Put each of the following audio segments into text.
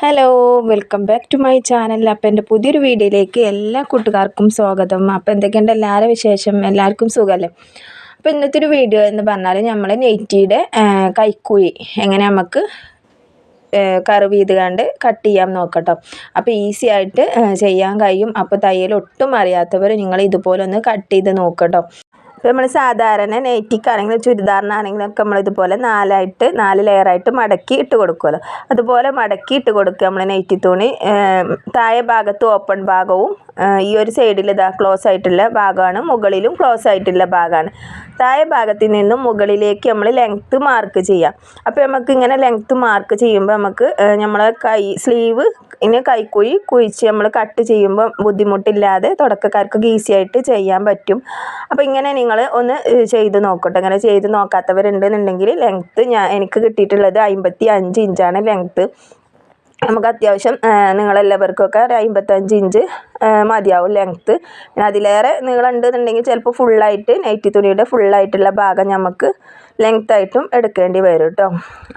Hello, welcome back to my channel. അപ്പോൾ എൻ്റെ പുതിയൊരു വീഡിയോയിലേക്ക് എല്ലാ കൂട്ടുകാർക്കും സ്വാഗതം. അപ്പോൾ എന്തൊക്കെയുണ്ട് എല്ലാവരുടെ വിശേഷം? എല്ലാവർക്കും സുഖമല്ലേ? അപ്പോൾ ഇന്നത്തെ ഒരു വീഡിയോ എന്ന് പറഞ്ഞാൽ നമ്മൾ നെയ്റ്റിയുടെ കൈക്കുഴി എങ്ങനെ നമുക്ക് കർവ് ചെയ്ത് കണ്ട് കട്ട് ചെയ്യാൻ നോക്കട്ടോ. അപ്പോൾ ഈസി ആയിട്ട് ചെയ്യാൻ കഴിയും. അപ്പോൾ തയ്യൽ ഒട്ടും അറിയാത്തവർ നിങ്ങൾ ഇതുപോലെ ഒന്ന് കട്ട് ചെയ്ത് നോക്കട്ടോ. ഇപ്പോൾ നമ്മൾ സാധാരണ നൈറ്റിക്കാണെങ്കിലും ചുരിദാറിനാണെങ്കിലും ഒക്കെ നമ്മളിതുപോലെ 4 ലെയറായിട്ട് മടക്കി ഇട്ട് കൊടുക്കുമല്ലോ. അതുപോലെ മടക്കി ഇട്ട് കൊടുക്കുക. നമ്മൾ നൈറ്റി തുണി താഴെ ഭാഗത്ത് ഓപ്പൺ ഭാഗവും ഈ ഒരു സൈഡിൽ ഇതാ ക്ലോസ് ആയിട്ടുള്ള ഭാഗമാണ്, മുകളിലും ക്ലോസ് ആയിട്ടുള്ള ഭാഗമാണ്. താഴെ ഭാഗത്തിൽ നിന്നും മുകളിലേക്ക് നമ്മൾ ലെങ്ത്ത് മാർക്ക് ചെയ്യാം. അപ്പോൾ നമുക്ക് ഇങ്ങനെ ലെങ്ത്ത് മാർക്ക് ചെയ്യുമ്പോൾ നമുക്ക് നമ്മളെ സ്ലീവ് കൈക്കുഴി കുഴിച്ച് നമ്മൾ കട്ട് ചെയ്യുമ്പോൾ ബുദ്ധിമുട്ടില്ലാതെ തുടക്കക്കാർക്ക് ഈസി ആയിട്ട് ചെയ്യാൻ പറ്റും. അപ്പോൾ ഇങ്ങനെ നിങ്ങൾ ഒന്ന് ചെയ്ത് നോക്കട്ടെ. ഇങ്ങനെ ചെയ്ത് നോക്കാത്തവരുണ്ടെന്നുണ്ടെങ്കിൽ ലെങ്ത്ത് എനിക്ക് കിട്ടിയിട്ടുള്ളത് 55 ഇഞ്ചാണ് ലെങ്ത്ത്. നമുക്ക് അത്യാവശ്യം നിങ്ങളെല്ലാവർക്കൊക്കെ ഒരു 55 ഇഞ്ച് മതിയാവും ലെങ്ത്ത്. പിന്നെ അതിലേറെ നീളമുണ്ടെന്നുണ്ടെങ്കിൽ ചിലപ്പോൾ ഫുള്ളായിട്ട് നൈറ്റി തുണിയുടെ ഫുള്ളായിട്ടുള്ള ഭാഗം നമുക്ക് ലെങ്ത്തായിട്ടും എടുക്കേണ്ടി വരും കേട്ടോ.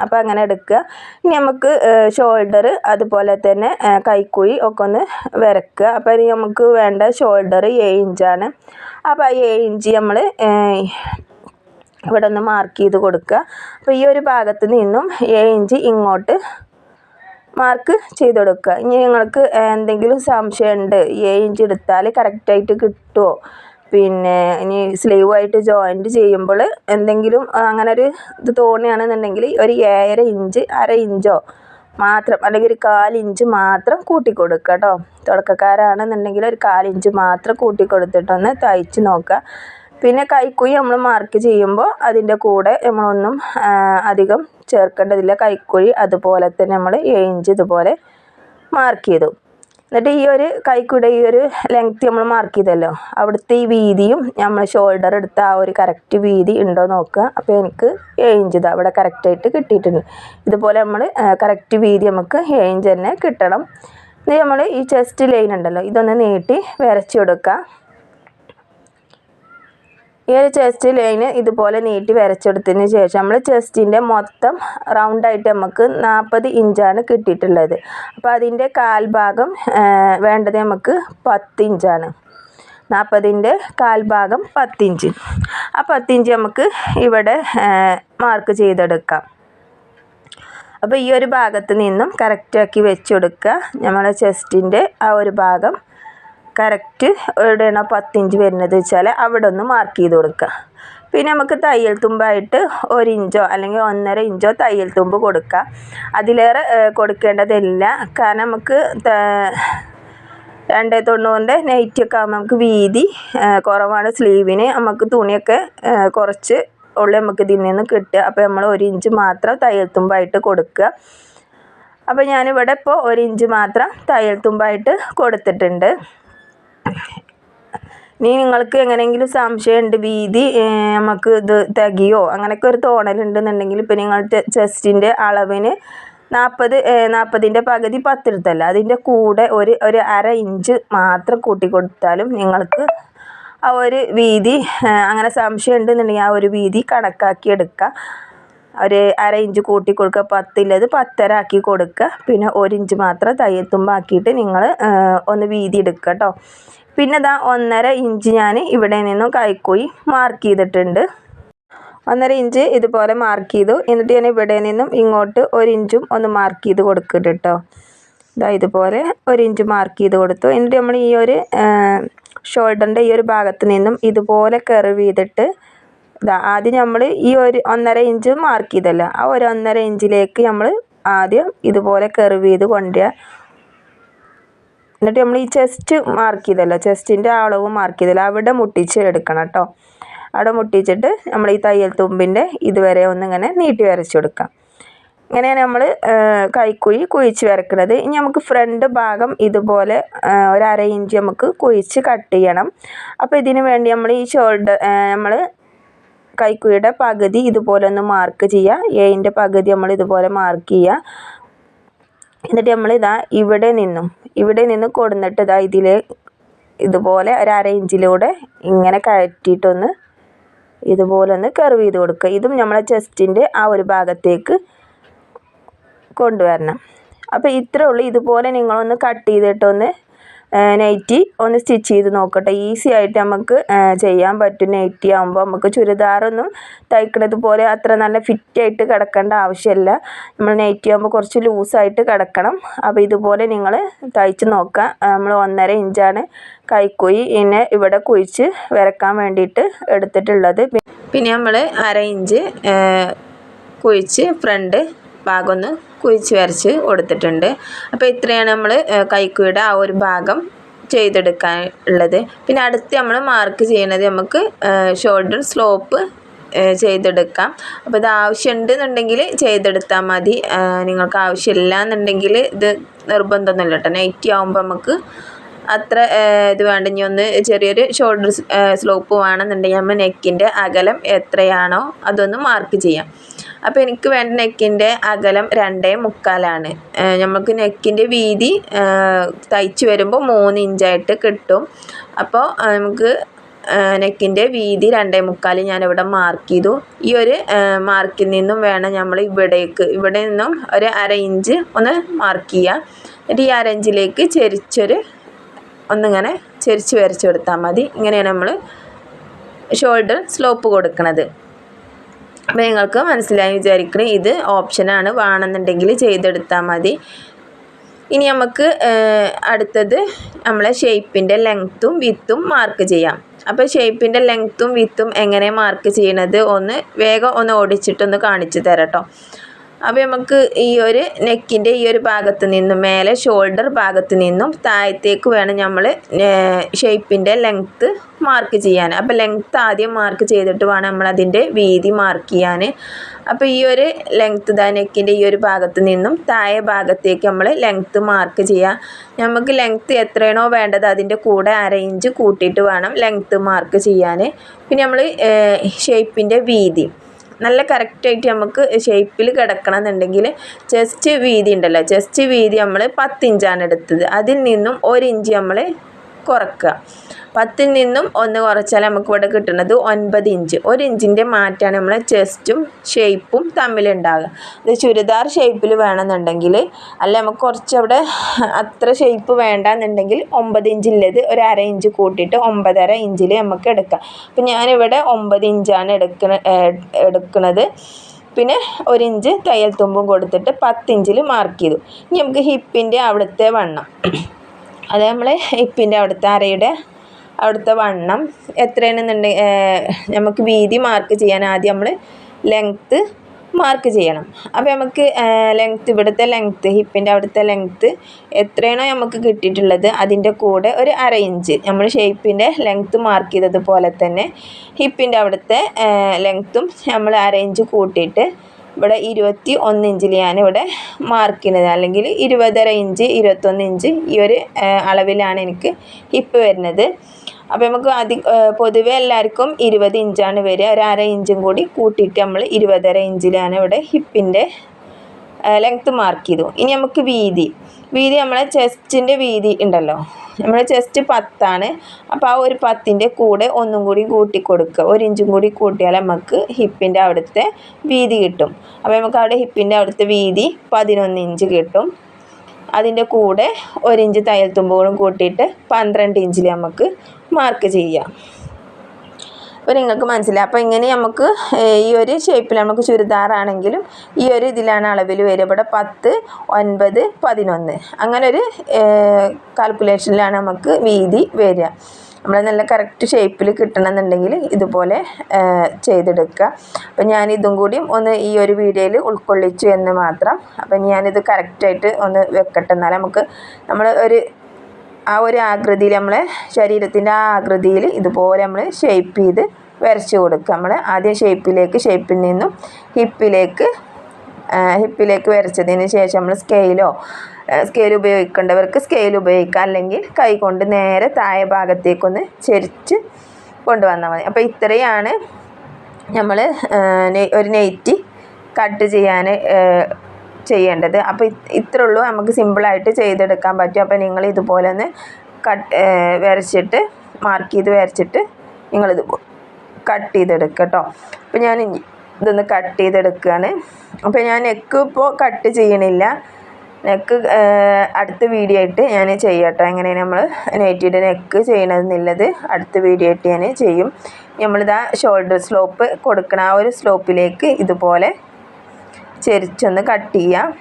അപ്പോൾ അങ്ങനെ എടുക്കുക. ഇനി നമുക്ക് ഷോൾഡർ അതുപോലെ തന്നെ കൈക്കുഴി ഒക്കെ ഒന്ന് വരയ്ക്കുക. അപ്പോൾ ഇനി നമുക്ക് വേണ്ട ഷോൾഡർ 7 ഇഞ്ചാണ്. അപ്പോൾ ആ 7 ഇഞ്ച് നമ്മൾ ഇവിടെ ഒന്ന് മാർക്ക് ചെയ്ത് കൊടുക്കുക. അപ്പോൾ ഈ ഒരു ഭാഗത്ത് നിന്നും 7 ഇഞ്ച് ഇങ്ങോട്ട് മാർക്ക് ചെയ്ത് കൊടുക്കുക. ഇനി നിങ്ങൾക്ക് എന്തെങ്കിലും സംശയമുണ്ട് 7 ഇഞ്ച് എടുത്താൽ കറക്റ്റായിട്ട് കിട്ടുമോ, പിന്നെ ഇനി സ്ലീവായിട്ട് ജോയിൻറ്റ് ചെയ്യുമ്പോൾ എന്തെങ്കിലും അങ്ങനെ ഒരു ഇത് തോന്നുകയാണെന്നുണ്ടെങ്കിൽ ഒരു 7.5 ഇഞ്ച് 1/2 ഇഞ്ചോ മാത്രം അല്ലെങ്കിൽ ഒരു 1/4 ഇഞ്ച് മാത്രം കൂട്ടിക്കൊടുക്കുക കേട്ടോ. തുടക്കക്കാരാണെന്നുണ്ടെങ്കിൽ ഒരു 1/4 ഇഞ്ച് മാത്രം കൂട്ടിക്കൊടുത്തിട്ടൊന്ന് തയ്ച്ച് നോക്കുക. പിന്നെ കൈക്കുഴി നമ്മൾ മാർക്ക് ചെയ്യുമ്പോൾ അതിൻ്റെ കൂടെ നമ്മളൊന്നും അധികം ചേർക്കേണ്ടതില്ല. കൈക്കുഴി അതുപോലെ തന്നെ നമ്മൾ 7 ഇഞ്ച് ഇതുപോലെ മാർക്ക് ചെയ്തു. എന്നിട്ട് ഈ ഒരു കൈക്കുഴിയുടെ ഈ ഒരു ലെങ്ത്ത് നമ്മൾ മാർക്ക് ചെയ്തല്ലോ, അവിടുത്തെ ഈ വീതിയും നമ്മൾ ഷോൾഡർ എടുത്ത ആ ഒരു കറക്റ്റ് വീതി ഉണ്ടോ നോക്കുക. അപ്പോൾ എനിക്ക് 7 ഇഞ്ച് ഇതാ ഇവിടെ കറക്റ്റായിട്ട് കിട്ടിയിട്ടുണ്ട്. ഇതുപോലെ നമ്മൾ കറക്റ്റ് വീതി നമുക്ക് 7 ഇഞ്ച് തന്നെ കിട്ടണം. ഇത് നമ്മൾ ഈ ചെസ്റ്റ് ലൈൻ ഉണ്ടല്ലോ, ഇതൊന്ന് നീട്ടി വരച്ചു കൊടുക്കുക. ഈ ഒരു ചെസ്റ്റ് ലൈന് ഇതുപോലെ നീട്ടി വരച്ചെടുത്തതിന് ശേഷം നമ്മൾ ചെസ്റ്റിൻ്റെ മൊത്തം റൗണ്ടായിട്ട് നമുക്ക് 40 ഇഞ്ചാണ് കിട്ടിയിട്ടുള്ളത്. അപ്പോൾ അതിൻ്റെ കാൽഭാഗം വേണ്ടത് നമുക്ക് 10 ഇഞ്ചാണ്. 40ൻ്റെ കാൽഭാഗം 10 ഇഞ്ച്. ആ 10 ഇഞ്ച് നമുക്ക് ഇവിടെ മാർക്ക് ചെയ്തെടുക്കാം. അപ്പോൾ ഈ ഒരു ഭാഗത്ത് നിന്നും കറക്റ്റാക്കി വെച്ചെടുക്കുക. നമ്മളെ ചെസ്റ്റിൻ്റെ ആ ഒരു ഭാഗം കറക്റ്റ് എവിടെയാണോ 10 ഇഞ്ച് വരുന്നത് വെച്ചാൽ അവിടെ ഒന്ന് മാർക്ക് ചെയ്ത് കൊടുക്കുക. പിന്നെ നമുക്ക് തയ്യൽ തുമ്പായിട്ട് 1 ഇഞ്ചോ അല്ലെങ്കിൽ 1.5 ഇഞ്ചോ തയ്യൽ തുമ്പ് കൊടുക്കുക. അതിലേറെ കൊടുക്കേണ്ടതില്ല. കാരണം നമുക്ക് 290ൻ്റെ നൈറ്റിയൊക്കെ ആകുമ്പോൾ നമുക്ക് വീതി കുറവാണ്. സ്ലീവിന് നമുക്ക് തുണിയൊക്കെ കുറച്ച് ഉള്ളു നമുക്ക് ഇതിൽ നിന്ന് കിട്ടുക. അപ്പോൾ നമ്മൾ 1 ഇഞ്ച് മാത്രം തയ്യൽ തുമ്പായിട്ട് കൊടുക്കുക. അപ്പോൾ ഞാനിവിടെ ഇപ്പോൾ 1 ഇഞ്ച് മാത്രം തയ്യൽ തുമ്പായിട്ട് കൊടുത്തിട്ടുണ്ട്. ഇനി നിങ്ങൾക്ക് എങ്ങനെയെങ്കിലും സംശയമുണ്ട് വീതി നമുക്ക് ഇത് തികയോ അങ്ങനെയൊക്കെ ഒരു തോന്നലുണ്ടെന്നുണ്ടെങ്കിൽ ഇപ്പോൾ നിങ്ങൾ ചെസ്റ്റിൻ്റെ അളവിന് 40ൻ്റെ പകുതി 10 എടുത്തല്ല, അതിൻ്റെ കൂടെ ഒരു 1/2 ഇഞ്ച് മാത്രം കൂട്ടി കൊടുത്താലും നിങ്ങൾക്ക് ആ ഒരു വീതി അങ്ങനെ സംശയം ഉണ്ടെന്നുണ്ടെങ്കിൽ ആ ഒരു വീതി കണക്കാക്കി എടുക്കുക. ഒരു 1/2 ഇഞ്ച് കൂട്ടി കൊടുക്കുക. 10 10.5 ആക്കി കൊടുക്കുക. പിന്നെ 1 ഇഞ്ച് മാത്രം തയ്യൽ തുമ്പാക്കിയിട്ട് നിങ്ങൾ ഒന്ന് വീതി എടുക്കുക കേട്ടോ. പിന്നെ ഇതാ 1.5 ഇഞ്ച് ഞാൻ ഇവിടെ നിന്നും കൈക്കുഴി മാർക്ക് ചെയ്തിട്ടുണ്ട്. 1.5 ഇഞ്ച് ഇതുപോലെ മാർക്ക് ചെയ്തു. എന്നിട്ട് ഞാൻ ഇവിടെ നിന്നും ഇങ്ങോട്ട് 1 ഇഞ്ചും ഒന്ന് മാർക്ക് ചെയ്ത് കൊടുക്കുന്നുണ്ട് കേട്ടോ. ഇതാ ഇതുപോലെ 1 ഇഞ്ച് മാർക്ക് ചെയ്ത് കൊടുത്തു. എന്നിട്ട് നമ്മൾ ഈ ഒരു ഷോൾഡറിൻ്റെ ഈ ഒരു ഭാഗത്ത് നിന്നും ഇതുപോലെ കർവ് ചെയ്തിട്ട് ഇതാ ആദ്യം നമ്മൾ ഈ ഒരു 1.5 ഇഞ്ച് മാർക്ക് ചെയ്തല്ലോ, ആ ഒരു 1.5 ഇഞ്ചിലേക്ക് നമ്മൾ ആദ്യം ഇതുപോലെ കർവ് ചെയ്ത് കൊണ്ടുവരിക. എന്നിട്ട് നമ്മൾ ഈ ചെസ്റ്റ് മാർക്ക് ചെയ്തല്ലോ, ചെസ്റ്റിൻ്റെ അളവ് മാർക്ക് ചെയ്തല്ലോ, അവിടെ മുട്ടിച്ച് എടുക്കണം കേട്ടോ. അവിടെ മുട്ടിച്ചിട്ട് നമ്മൾ ഈ തയ്യൽ തുമ്പിൻ്റെ ഇതുവരെ ഒന്നിങ്ങനെ നീട്ടി വരച്ചു കൊടുക്കാം. ഇങ്ങനെയാണ് നമ്മൾ കൈക്കുഴി കുഴിച്ച് വരക്കുന്നത്. ഇനി നമുക്ക് ഫ്രണ്ട് ഭാഗം ഇതുപോലെ ഒരു 1/2 ഇഞ്ച് നമുക്ക് കുഴിച്ച് കട്ട് ചെയ്യണം. അപ്പോൾ ഇതിന് വേണ്ടി നമ്മൾ ഈ ഷോൾഡർ നമ്മൾ കൈക്കുഴിയുടെ പകുതി ഇതുപോലെ ഒന്ന് മാർക്ക് ചെയ്യുക. 7ൻ്റെ പകുതി നമ്മൾ ഇതുപോലെ മാർക്ക് ചെയ്യുക. എന്നിട്ട് നമ്മൾ ഇതാ ഇവിടെ നിന്നും കൊടുന്നിട്ട് ഇതാ ഇതുപോലെ ഒരു 1/2 ഇഞ്ചിലൂടെ ഇങ്ങനെ കയറ്റിയിട്ടൊന്ന് ഇതുപോലെ ഒന്ന് കർവ് ചെയ്ത് കൊടുക്കുക. ഇതും നമ്മളെ ചെസ്റ്റിൻ്റെ ആ ഒരു ഭാഗത്തേക്ക് കൊണ്ടുവരണം. അപ്പോൾ ഇത്രയേ ഉള്ളൂ. ഇതുപോലെ നിങ്ങളൊന്ന് കട്ട് ചെയ്തിട്ടൊന്ന് നൈറ്റി ഒന്ന് സ്റ്റിച്ച് ചെയ്ത് നോക്കട്ടെ. ഈസി ആയിട്ട് നമുക്ക് ചെയ്യാൻ പറ്റും. നൈറ്റി ആകുമ്പോൾ നമുക്ക് ചുരിദാറൊന്നും തയ്ക്കുന്നത് പോലെ അത്ര നല്ല ഫിറ്റായിട്ട് കിടക്കേണ്ട ആവശ്യമില്ല. നമ്മൾ നൈറ്റി ആകുമ്പോൾ കുറച്ച് ലൂസായിട്ട് കിടക്കണം. അപ്പോൾ ഇതുപോലെ നിങ്ങൾ തയ്ച്ച് നോക്കുക. നമ്മൾ 1.5 ഇഞ്ചാണ് കൈക്കുഴി പിന്നെ ഇവിടെ കുഴിച്ച് വരക്കാൻ വേണ്ടിയിട്ട് എടുത്തിട്ടുള്ളത്. പിന്നെ നമ്മൾ 1/2 ഇഞ്ച് കുഴിച്ച് ഫ്രണ്ട് ഭാഗം ഒന്ന് കുഴിച്ച് വരച്ച് കൊടുത്തിട്ടുണ്ട്. അപ്പോൾ ഇത്രയാണ് നമ്മൾ കൈക്കുഴിയുടെ ആ ഒരു ഭാഗം ചെയ്തെടുക്കാൻ ഉള്ളത്. പിന്നെ അടുത്ത് നമ്മൾ മാർക്ക് ചെയ്യുന്നത് നമുക്ക് ഷോൾഡർ സ്ലോപ്പ് ചെയ്തെടുക്കാം. അപ്പോൾ ഇത് ആവശ്യമുണ്ടെന്നുണ്ടെങ്കിൽ ചെയ്തെടുത്താൽ മതി. നിങ്ങൾക്ക് ആവശ്യമില്ല എന്നുണ്ടെങ്കിൽ ഇത് നിർബന്ധമൊന്നുമില്ല കേട്ടോ. നൈറ്റി ആകുമ്പോൾ നമുക്ക് അത്ര ഇത് വേണ്ട. ഇനി ഒന്ന് ചെറിയൊരു ഷോൾഡർ സ്ലോപ്പ് വേണമെന്നുണ്ടെങ്കിൽ നമ്മൾ നെക്കിൻ്റെ അകലം എത്രയാണോ അതൊന്ന് മാർക്ക് ചെയ്യാം. അപ്പോൾ എനിക്ക് വേണ്ട നെക്കിൻ്റെ അകലം 2.75 നമുക്ക് നെക്കിൻ്റെ വീതി തയ്ച്ച് വരുമ്പോൾ 3 ഇഞ്ചായിട്ട് കിട്ടും. അപ്പോൾ നമുക്ക് നെക്കിൻ്റെ വീതി 2.75 ഞാനിവിടെ മാർക്ക് ചെയ്തു. ഈ ഒരു മാർക്കിൽ നിന്നും വേണം നമ്മൾ ഇവിടെ നിന്നും ഒരു 1/2 ഇഞ്ച് ഒന്ന് മാർക്ക് ചെയ്യുക. എന്നിട്ട് ഈ 1/2 ഇഞ്ചിലേക്ക് ഒന്നിങ്ങനെ ചെരിച്ച് വരച്ച് കൊടുത്താൽ മതി. ഇങ്ങനെയാണ് നമ്മൾ ഷോൾഡർ സ്ലോപ്പ് കൊടുക്കുന്നത്. അപ്പോൾ നിങ്ങൾക്ക് മനസ്സിലായി വിചാരിക്കണം. ഇത് ഓപ്ഷനാണ്, വേണമെന്നുണ്ടെങ്കിൽ ചെയ്തെടുത്താൽ മതി. ഇനി നമുക്ക് അടുത്തത് നമ്മളെ ഷേപ്പിൻ്റെ ലെങ്ത്തും വിത്തും മാർക്ക് ചെയ്യാം. അപ്പോൾ ഷേപ്പിൻ്റെ ലെങ്ത്തും വിത്തും എങ്ങനെ മാർക്ക് ചെയ്യണത് വേഗം ഒന്ന് ഓടിച്ചിട്ടൊന്ന് കാണിച്ചു തരാം കേട്ടോ. അപ്പോൾ നമുക്ക് ഈ ഒരു നെക്കിൻ്റെ ഈ ഒരു ഭാഗത്ത് നിന്നും മേലെ ഷോൾഡർ ഭാഗത്ത് നിന്നും താഴത്തേക്ക് വേണം നമ്മൾ ഷേപ്പിൻ്റെ ലെങ്ത്ത് മാർക്ക് ചെയ്യാൻ. അപ്പോൾ ലെങ്ത്ത് ആദ്യം മാർക്ക് ചെയ്തിട്ട് വേണം നമ്മൾ അതിൻ്റെ വീതി മാർക്ക് ചെയ്യാൻ. അപ്പോൾ ഈ ഒരു ലെങ്ത്ത് നെക്കിൻ്റെ ഈ ഒരു ഭാഗത്ത് നിന്നും താഴെ ഭാഗത്തേക്ക് നമ്മൾ ലെങ്ത്ത് മാർക്ക് ചെയ്യുക. നമുക്ക് ലെങ്ത്ത് എത്രയാണോ വേണ്ടത് അതിൻ്റെ കൂടെ 1/2 ഇഞ്ച് കൂട്ടിയിട്ട് വേണം ലെങ്ത്ത് മാർക്ക് ചെയ്യാൻ. പിന്നെ നമ്മൾ ഷേപ്പിൻ്റെ വീതി നല്ല കറക്റ്റായിട്ട് നമുക്ക് ഷേപ്പിൽ കിടക്കണം എന്നുണ്ടെങ്കിൽ ചെസ്റ്റ് വീതി ഉണ്ടല്ലോ, ചെസ്റ്റ് വീതി നമ്മൾ 10 ഇഞ്ചാണ് എടുത്തത്. അതിൽ നിന്നും 1 ഇഞ്ച് നമ്മൾ കുറക്കുക. 10ൽ നിന്നും 1 കുറച്ചാൽ നമുക്ക് ഇവിടെ കിട്ടുന്നത് 9 ഇഞ്ച്. 1 ഇഞ്ചിൻ്റെ മാറ്റമാണ് നമ്മളെ ചെസ്റ്റും ഷേപ്പും തമ്മിലുണ്ടാകുക. ഇത് ചുരിദാർ ഷേപ്പിൽ വേണമെന്നുണ്ടെങ്കിൽ അല്ല നമുക്ക് കുറച്ചവിടെ അത്ര ഷേപ്പ് വേണ്ടെന്നുണ്ടെങ്കിൽ 9 ഇഞ്ചില്ലത് ഒരു 1/2 ഇഞ്ച് കൂട്ടിയിട്ട് 9.5 ഇഞ്ചിൽ നമുക്ക് എടുക്കാം. അപ്പം ഞാനിവിടെ 9 ഇഞ്ചാണ് എടുക്കുന്നത്. പിന്നെ 1 ഇഞ്ച് തയ്യൽ തുമ്പും കൊടുത്തിട്ട് 10 ഇഞ്ചിൽ മാർക്ക് ചെയ്തു. ഇനി നമുക്ക് ഹിപ്പിൻ്റെ അവിടുത്തെ വണ്ണം, അത് നമ്മൾ ഹിപ്പിൻ്റെ അവിടുത്തെ വണ്ണം എത്രയാണെന്നുണ്ടെങ്കിൽ നമുക്ക് വീതി മാർക്ക് ചെയ്യാൻ ആദ്യം നമ്മൾ ലെങ്ത്ത് മാർക്ക് ചെയ്യണം. അപ്പോൾ നമുക്ക് ഇവിടുത്തെ ലെങ്ത്ത് ഹിപ്പിൻ്റെ അവിടുത്തെ ലെങ്ത്ത് എത്രയാണോ നമുക്ക് കിട്ടിയിട്ടുള്ളത് അതിൻ്റെ കൂടെ ഒരു 1/2 ഇഞ്ച് നമ്മൾ ഷേപ്പിൻ്റെ ലെങ്ത്ത് മാർക്ക് ചെയ്തതുപോലെ തന്നെ ഹിപ്പിൻ്റെ അവിടുത്തെ ലെങ്ത്തും നമ്മൾ 1/2 ഇഞ്ച് കൂട്ടിയിട്ട് ഇവിടെ 21 ഇഞ്ചിൽ ഞാനിവിടെ മാർക്ക് ചെയ്യുന്നത്. അല്ലെങ്കിൽ 20.5 ഇഞ്ച് 21 ഇഞ്ച് ഈ ഒരു അളവിലാണ് എനിക്ക് ഹിപ്പ് വരുന്നത്. അപ്പോൾ നമുക്ക് പൊതുവെ എല്ലാവർക്കും 20 ഇഞ്ചാണ് വരിക. ഒരു 1/2 ഇഞ്ചും കൂടി കൂട്ടിയിട്ട് നമ്മൾ 20.5 ഇഞ്ചിലാണ് ഇവിടെ ഹിപ്പിൻ്റെ ലെങ്ത്ത് മാർക്ക് ചെയ്തു. ഇനി നമുക്ക് വീതി നമ്മളെ ചെസ്റ്റിൻ്റെ വീതി ഉണ്ടല്ലോ, നമ്മുടെ ചെസ്റ്റ് 10ആണ്. അപ്പോൾ ആ ഒരു 10ൻ്റെ കൂടെ ഒന്നും കൂടി കൂട്ടി കൊടുക്കുക. 1 ഇഞ്ചും കൂടി കൂട്ടിയാൽ നമുക്ക് ഹിപ്പിൻ്റെ അവിടുത്തെ വീതി കിട്ടും. അപ്പോൾ നമുക്ക് അവിടെ ഹിപ്പിൻ്റെ അവിടുത്തെ വീതി 11 ഇഞ്ച് കിട്ടും. അതിൻ്റെ കൂടെ 1 ഇഞ്ച് തയ്യൽ തുമ്പുകളും കൂട്ടിയിട്ട് 12 ഇഞ്ചിൽ നമുക്ക് മാർക്ക് ചെയ്യാം. അപ്പോൾ നിങ്ങൾക്ക് മനസ്സിലായി. അപ്പോൾ ഇങ്ങനെ നമുക്ക് ഈ ഒരു ഷേപ്പിൽ നമുക്ക് ചുരിദാറാണെങ്കിലും ഈ ഒരു ഇതിലാണ് അളവിൽ വരിക. ഇവിടെ 10, 9, 11 അങ്ങനെ ഒരു കാൽക്കുലേഷനിലാണ് നമുക്ക് വീതി വരിക. നമ്മൾ നല്ല കറക്റ്റ് ഷേപ്പിൽ കിട്ടണമെന്നുണ്ടെങ്കിൽ ഇതുപോലെ ചെയ്തെടുക്കുക. അപ്പോൾ ഞാനിതും കൂടി ഒന്ന് ഈ ഒരു വീഡിയോയിൽ ഉൾക്കൊള്ളിച്ചു എന്ന് മാത്രം. അപ്പം ഞാനിത് കറക്റ്റായിട്ട് ഒന്ന് വെക്കട്ടെ. എന്നാൽ നമുക്ക് ആ ഒരു ആകൃതിയിൽ നമ്മളെ ശരീരത്തിൻ്റെ ആ ആകൃതിയിൽ ഇതുപോലെ നമ്മൾ ഷേപ്പ് ചെയ്ത് വരച്ച് കൊടുക്കുക. നമ്മൾ ആദ്യം ഷേപ്പിൽ നിന്നും ഹിപ്പിലേക്ക് വരച്ചതിന് ശേഷം നമ്മൾ സ്കെയിൽ ഉപയോഗിക്കേണ്ടവർക്ക് സ്കെയിൽ ഉപയോഗിക്കാം. അല്ലെങ്കിൽ കൈ കൊണ്ട് നേരെ താഴെ ഭാഗത്തേക്കൊന്ന് ചെരിച്ച് കൊണ്ടുവന്നാൽ മതി. അപ്പോൾ ഇത്രയാണ് നമ്മൾ ഒരു നൈറ്റി കട്ട് ചെയ്യേണ്ടത്. അപ്പോൾ ഇത്രേ ഉള്ളൂ, നമുക്ക് സിമ്പിളായിട്ട് ചെയ്തെടുക്കാൻ പറ്റും. അപ്പോൾ നിങ്ങൾ ഇതുപോലെ ഒന്ന് വരച്ചിട്ട് മാർക്ക് ചെയ്ത് വരച്ചിട്ട് നിങ്ങളിത് കട്ട് ചെയ്തെടുക്കുക കേട്ടോ. അപ്പോൾ ഞാൻ ഇതൊന്ന് കട്ട് ചെയ്തെടുക്കുകയാണ്. അപ്പോൾ ഞാൻ നെക്ക് ഇപ്പോൾ കട്ട് ചെയ്യണില്ല. നെക്ക് അടുത്ത വീഡിയോ ആയിട്ട് ഞാൻ ചെയ്യാം കേട്ടോ. എങ്ങനെയാണ് നമ്മൾ നൈറ്റിയുടെ നെക്ക് ചെയ്യണമെന്നുള്ളത് അടുത്ത വീഡിയോ ആയിട്ട് ഞാൻ ചെയ്യും. നമ്മളിതാ ഷോൾഡർ സ്ലോപ്പ് കൊടുക്കണം. ആ ഒരു സ്ലോപ്പിലേക്ക് ഇതുപോലെ ചെരിച്ചൊന്ന് കട്ട് ചെയ്യുക.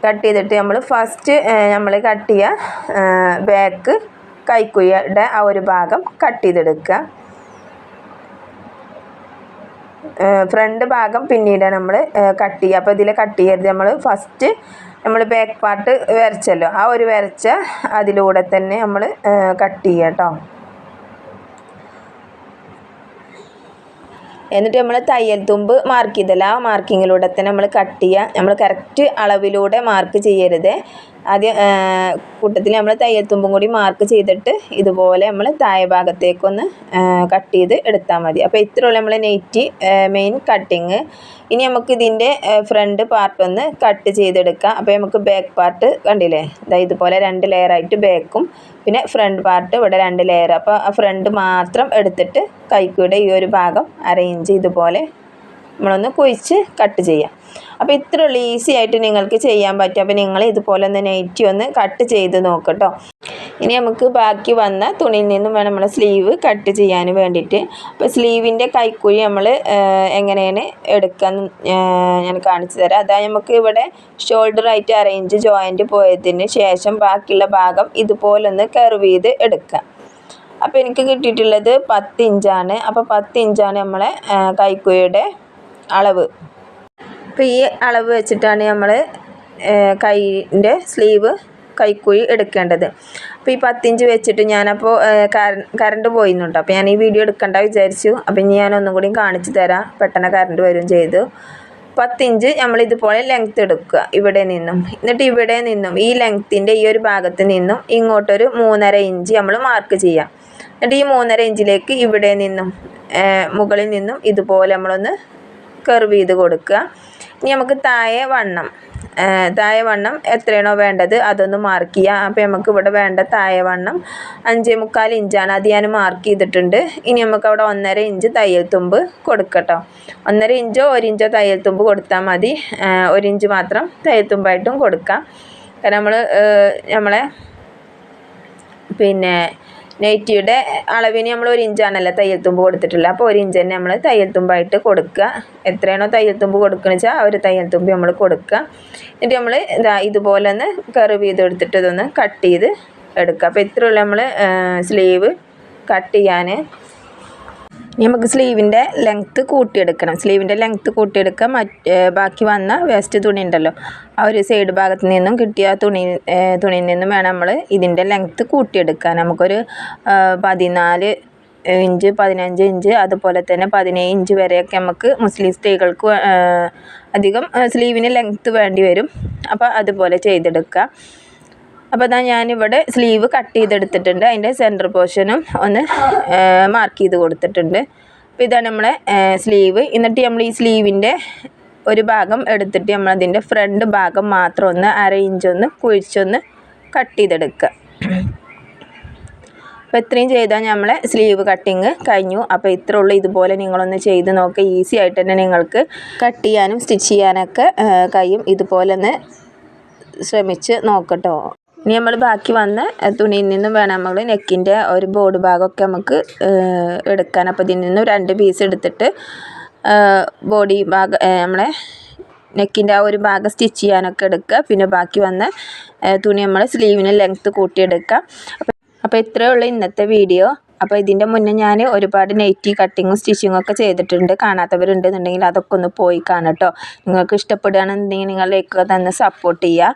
കട്ട് ചെയ്തിട്ട് നമ്മൾ ഫസ്റ്റ് നമ്മൾ കട്ട് ചെയ്യുക ബാക്ക് കൈക്കുഴിയുടെ ആ ഒരു ഭാഗം കട്ട് ചെയ്തെടുക്കുക. ഫ്രണ്ട് ഭാഗം പിന്നീട് നമ്മൾ കട്ട് ചെയ്യുക. അപ്പോൾ ഇതിൽ കട്ട് ചെയ്യരുത്. നമ്മൾ ഫസ്റ്റ് നമ്മൾ ബാക്ക് പാർട്ട് വരച്ചല്ലോ, ആ ഒരു വരച്ച അതിലൂടെ തന്നെ നമ്മൾ കട്ട് ചെയ്യുക കേട്ടോ. എന്നിട്ട് നമ്മൾ തയ്യൽ തുമ്പ് മാർക്ക് ചെയ്തല്ലോ, ആ മാർക്കിങ്ങിലൂടെ തന്നെ നമ്മൾ കട്ട് ചെയ്യുക. നമ്മൾ കറക്റ്റ് അളവിലൂടെ മാർക്ക് ചെയ്യരുത്. ആദ്യം കൂട്ടത്തിൽ നമ്മൾ തയ്യൽ തുമ്പും കൂടി മാർക്ക് ചെയ്തിട്ട് ഇതുപോലെ നമ്മൾ താഴെ ഭാഗത്തേക്കൊന്ന് കട്ട് ചെയ്ത് എടുത്താൽ മതി. അപ്പോൾ ഇത്രയുള്ള നമ്മൾ നെറ്റി മെയിൻ കട്ടിങ്. ഇനി നമുക്ക് ഇതിൻ്റെ ഫ്രണ്ട് പാർട്ട് ഒന്ന് കട്ട് ചെയ്തെടുക്കാം. അപ്പോൾ നമുക്ക് ബാക്ക് പാർട്ട് കണ്ടില്ലേ, ഇതുപോലെ 2 ലെയറായിട്ട് ബാക്കും പിന്നെ ഫ്രണ്ട് പാർട്ട് ഇവിടെ 2 ലെയർ. അപ്പോൾ ആ ഫ്രണ്ട് മാത്രം എടുത്തിട്ട് കൈക്കൂടെ ഈ ഒരു ഭാഗം അറേഞ്ച് ഇതുപോലെ നമ്മളൊന്ന് കുഴിച്ച് കട്ട് ചെയ്യാം. അപ്പോൾ ഇത്രയുള്ള ഈസി ആയിട്ട് നിങ്ങൾക്ക് ചെയ്യാൻ പറ്റും. അപ്പോൾ നിങ്ങൾ ഇതുപോലെ ഒന്ന് നെറ്റി ഒന്ന് കട്ട് ചെയ്ത് നോക്കട്ടോ. ഇനി നമുക്ക് ബാക്കി വന്ന തുണിയിൽ നിന്നും വേണം നമ്മൾ സ്ലീവ് കട്ട് ചെയ്യാൻ വേണ്ടിയിട്ട്. അപ്പോൾ സ്ലീവിൻ്റെ കൈക്കുഴി നമ്മൾ എങ്ങനെയാണ് എടുക്കാൻ ഞാൻ കാണിച്ചു തരാം. അതായത് നമുക്ക് ഇവിടെ ഷോൾഡറായിട്ട് അറേഞ്ച് ജോയിൻറ്റ് പോയതിന് ശേഷം ബാക്കിയുള്ള ഭാഗം ഇതുപോലൊന്ന് കർവ് ചെയ്ത് എടുക്കുക. അപ്പോൾ എനിക്ക് കിട്ടിയിട്ടുള്ളത് 10 ഇഞ്ചാണ്. അപ്പോൾ 10 ഇഞ്ചാണ് നമ്മളെ കൈക്കുഴിയുടെ അളവ്. അപ്പോൾ ഈ അളവ് വെച്ചിട്ടാണ് നമ്മൾ കൈൻ്റെ സ്ലീവ് കൈക്കുഴി എടുക്കേണ്ടത്. അപ്പോൾ ഈ 10 ഇഞ്ച് വെച്ചിട്ട് ഞാനപ്പോൾ കറണ്ട് പോയിരുന്നുണ്ട്. അപ്പോൾ ഞാൻ ഈ വീഡിയോ എടുക്കണ്ട വിചാരിച്ചു. അപ്പോൾ ഇനി ഞാൻ ഒന്നും കൂടി കാണിച്ചു തരാം. പെട്ടെന്ന് കറണ്ട് വരും ചെയ്തു. 10 ഇഞ്ച് നമ്മൾ ഇതുപോലെ ലെങ്ത്ത് എടുക്കുക ഇവിടെ നിന്നും. എന്നിട്ട് ഇവിടെ നിന്നും ഈ ലെങ്ത്തിൻ്റെ ഈ ഒരു ഭാഗത്ത് നിന്നും ഇങ്ങോട്ടൊരു 3.5 ഇഞ്ച് നമ്മൾ മാർക്ക് ചെയ്യാം. എന്നിട്ട് ഈ 3.5 ഇഞ്ചിലേക്ക് ഇവിടെ നിന്നും മുകളിൽ നിന്നും ഇതുപോലെ നമ്മളൊന്ന് കർവ് ചെയ്ത് കൊടുക്കുക. ഇനി നമുക്ക് താഴെ വണ്ണം എത്രയാണോ വേണ്ടത് അതൊന്ന് മാർക്ക് ചെയ്യുക. അപ്പോൾ നമുക്ക് ഇവിടെ വേണ്ട താഴെ വണ്ണം 5.25 ഇഞ്ചാണ്. അത് ഞാൻ മാർക്ക് ചെയ്തിട്ടുണ്ട്. ഇനി നമുക്ക് അവിടെ 1.5 ഇഞ്ച് തയ്യൽ തുമ്പ് കൊടുക്കട്ടോ. 1.5 ഇഞ്ചോ 1 ഇഞ്ചോ തയ്യൽ തുമ്പ് കൊടുത്താൽ മതി. 1 ഇഞ്ച് മാത്രം തയ്യൽ തുമ്പായിട്ടും കൊടുക്കാം. കാരണം നമ്മളെ പിന്നെ നൈറ്റിയുടെ അളവിന് നമ്മൾ 1 ഇഞ്ചാണല്ലോ തയ്യൽ തുമ്പ് കൊടുത്തിട്ടില്ല. അപ്പോൾ 1 ഇഞ്ച് തന്നെ നമ്മൾ തയ്യൽ തുമ്പായിട്ട് കൊടുക്കുക. എത്രയാണോ തയ്യൽ തുമ്പ് കൊടുക്കുന്നത് വെച്ചാൽ ആ ഒരു തയ്യൽ തുമ്പ് നമ്മൾ കൊടുക്കുക. എന്നിട്ട് നമ്മൾ ഇതുപോലെ ഒന്ന് കർവ് ചെയ്ത് എടുത്തിട്ട് ഇതൊന്ന് കട്ട് ചെയ്ത് എടുക്കുക. അപ്പോൾ ഇത്രയുള്ള നമ്മൾ സ്ലീവ് കട്ട് ചെയ്യാൻ. ഇനി നമുക്ക് സ്ലീവിൻ്റെ ലെങ്ത്ത് കൂട്ടിയെടുക്കണം. സ്ലീവിൻ്റെ ലെങ്ത്ത് കൂട്ടിയെടുക്കുക. ബാക്കി വന്ന വേസ്റ്റ് തുണി ഉണ്ടല്ലോ, ആ ഒരു സൈഡ് ഭാഗത്ത് നിന്നും കിട്ടിയ തുണിയിൽ നിന്നും വേണം നമ്മൾ ഇതിൻ്റെ ലെങ്ത്ത് കൂട്ടിയെടുക്കാൻ. നമുക്കൊരു 14 ഇഞ്ച് 15 ഇഞ്ച് അതുപോലെ തന്നെ 17 ഇഞ്ച് വരെയൊക്കെ നമുക്ക് മുസ്ലിം സ്ത്രീകൾക്ക് അധികം സ്ലീവിന് ലെങ്ത്ത് വേണ്ടി വരും. അപ്പോൾ അതുപോലെ ചെയ്തെടുക്കുക. അപ്പോൾ അതാ ഞാനിവിടെ സ്ലീവ് കട്ട് ചെയ്തെടുത്തിട്ടുണ്ട്. അതിൻ്റെ സെൻറ്റർ പോർഷനും ഒന്ന് മാർക്ക് ചെയ്ത് കൊടുത്തിട്ടുണ്ട്. അപ്പോൾ ഇതാണ് നമ്മളെ സ്ലീവ്. എന്നിട്ട് നമ്മൾ ഈ സ്ലീവിൻ്റെ ഒരു ഭാഗം എടുത്തിട്ട് നമ്മളതിൻ്റെ ഫ്രണ്ട് ഭാഗം മാത്രം ഒന്ന് 1/2 ഇഞ്ചൊന്ന് കുഴിച്ചൊന്ന് കട്ട് ചെയ്തെടുക്കുക. അപ്പോൾ ഇത്രയും ചെയ്താൽ നമ്മളെ സ്ലീവ് കട്ടിങ് കഴിഞ്ഞു. അപ്പോൾ ഇത്രേ ഉള്ളൂ. ഇതുപോലെ നിങ്ങളൊന്ന് ചെയ്ത് നോക്കുക. ഈസി ആയിട്ട് തന്നെ നിങ്ങൾക്ക് കട്ട് ചെയ്യാനും സ്റ്റിച്ച് ചെയ്യാനൊക്കെ കഴിയും. ഇതുപോലെ ഒന്ന് ശ്രമിച്ച് നോക്കട്ടോ. ഇനി നമ്മൾ ബാക്കി വന്ന തുണിയിൽ നിന്നും വേണം നമ്മൾ നെക്കിൻ്റെ ഒരു ബോർഡ് ഭാഗമൊക്കെ നമുക്ക് എടുക്കാൻ. അപ്പോൾ ഇതിൽ നിന്നും 2 പീസ് എടുത്തിട്ട് ബോഡി ഭാഗം നമ്മളെ നെക്കിൻ്റെ ആ ഒരു ഭാഗം സ്റ്റിച്ച് ചെയ്യാനൊക്കെ എടുക്കുക. പിന്നെ ബാക്കി വന്ന തുണി നമ്മൾ സ്ലീവിന് ലെങ്ത്ത് കൂട്ടിയെടുക്കുക. അപ്പോൾ ഇത്രയേ ഉള്ളൂ ഇന്നത്തെ വീഡിയോ. അപ്പോൾ ഇതിൻ്റെ മുന്നേ ഞാൻ ഒരുപാട് നൈറ്റി കട്ടിങ്ങും സ്റ്റിച്ചിങ്ങും ഒക്കെ ചെയ്തിട്ടുണ്ട്. കാണാത്തവരുണ്ടെന്നുണ്ടെങ്കിൽ അതൊക്കെ ഒന്ന് പോയി കാണട്ടോ. നിങ്ങൾക്ക് ഇഷ്ടപ്പെടുകയാണെന്നുണ്ടെങ്കിൽ നിങ്ങൾ ലൈക്ക് തന്ന് സപ്പോർട്ട് ചെയ്യുക.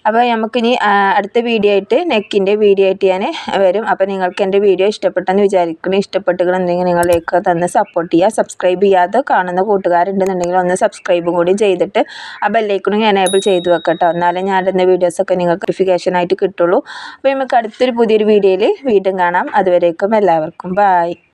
അപ്പോൾ നമുക്കിനി അടുത്ത വീഡിയോ ആയിട്ട് നെക്കിൻ്റെ വീഡിയോ ആയിട്ട് ഞാൻ വരും. അപ്പോൾ നിങ്ങൾക്ക് എൻ്റെ വീഡിയോ ഇഷ്ടപ്പെട്ടെന്ന് വിചാരിക്കുന്നു. ഇഷ്ടപ്പെട്ടുകയാണെന്നുണ്ടെങ്കിൽ നിങ്ങൾ ലൈക്ക് തന്ന് സപ്പോർട്ട് ചെയ്യുക. സബ്സ്ക്രൈബ് ചെയ്യാതെ കാണുന്ന കൂട്ടുകാരുണ്ടെന്നുണ്ടെങ്കിൽ ഒന്ന് സബ്സ്ക്രൈബും കൂടി ചെയ്തിട്ട് ആ ബെല്ലൈക്കണും എനേബിൾ ചെയ്ത് വെക്കട്ടോ. എന്നാലേ ഞാൻ ഇടുന്ന വീഡിയോസൊക്കെ നിങ്ങൾക്ക് നോട്ടിഫിക്കേഷനായിട്ട് കിട്ടുള്ളൂ. അപ്പോൾ നമുക്ക് അടുത്തൊരു പുതിയൊരു വീഡിയോയിൽ വീണ്ടും കാണാം. അതുവരേക്കും എല്ലാവർക്കും ബൈ.